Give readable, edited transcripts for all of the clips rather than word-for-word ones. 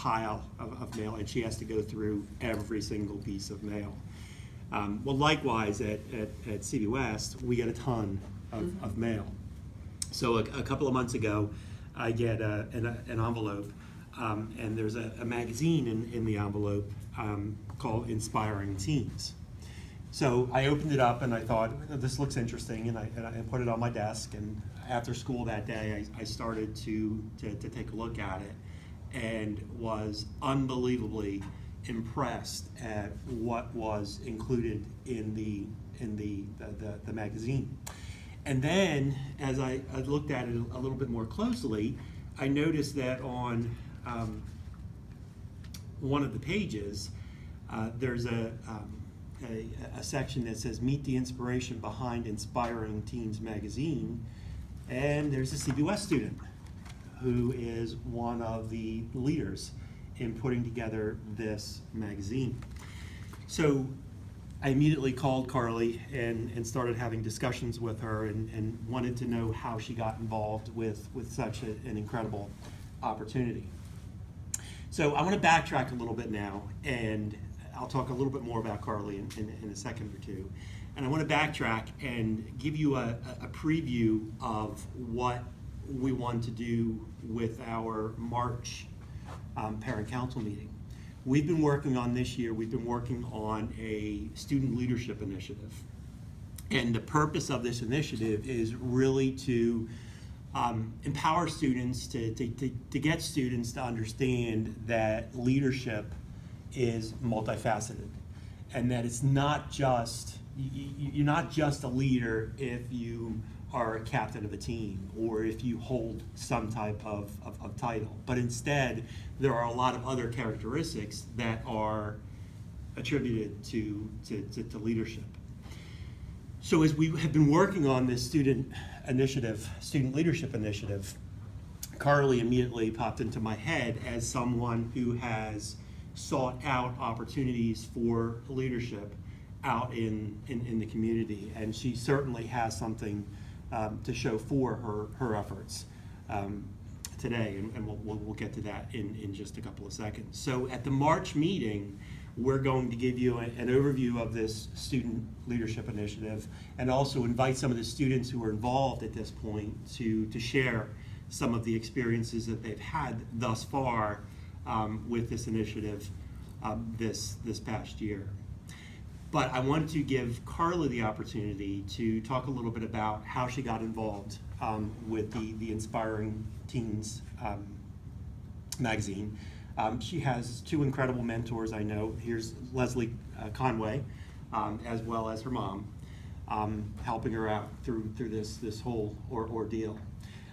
pile of mail, and she has to go through every single piece of mail. Well, likewise, at CB West, we get a ton of mail. So a couple of months ago, I get an envelope, and there's a magazine in the envelope called Inspiring Teens. So I opened it up and I thought, this looks interesting, and I put it on my desk. And after school that day, I started to take a look at it, and was unbelievably impressed at what was included in the magazine. And then, as I looked at it a little bit more closely, I noticed that on one of the pages, there's a section that says "Meet the inspiration behind Inspiring Teens magazine," and there's a CBS student who is one of the leaders in putting together this magazine. So I immediately called Carly and started having discussions with her, and wanted to know how she got involved with such an incredible opportunity. So I want to backtrack a little bit now, and I'll talk a little bit more about Carly in a second or two. And I want to backtrack and give you a preview of what we want to do with our March parent council meeting. We've been working on this year, we've been working on a student leadership initiative. And the purpose of this initiative is really to empower students, to get students to understand that leadership is multifaceted, and that it's not just, you're not just a leader if you are a captain of a team or if you hold some type of title, but instead there are a lot of other characteristics that are attributed to leadership. So as we have been working on this student leadership initiative, Carly immediately popped into my head as someone who has sought out opportunities for leadership out in the community, and she certainly has something to show for her efforts today, and we'll get to that in just a couple of seconds. So at the March meeting, we're going to give you an overview of this student leadership initiative, and also invite some of the students who are involved at this point to share some of the experiences that they've had thus far with this initiative this past year. But I wanted to give Carla the opportunity to talk a little bit about how she got involved with the Inspiring Teens magazine. She has two incredible mentors, I know. Here's Leslie Conway, as well as her mom, helping her out through this whole ordeal.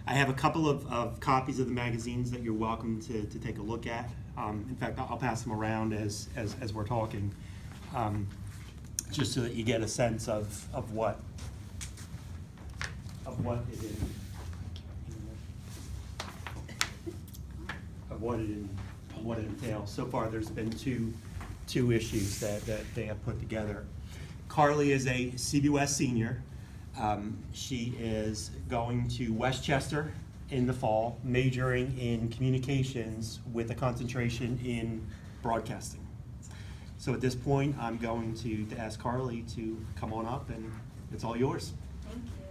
I have a couple of copies of the magazines that you're welcome to take a look at. In fact, I'll pass them around as we're talking, just so that you get a sense of what it is, what it entails. So far, there's been two issues that they have put together. Carly is a CBS senior. She is going to Westchester in the fall, majoring in communications with a concentration in broadcasting. So at this point, I'm going to ask Carly to come on up, and it's all yours. Thank you.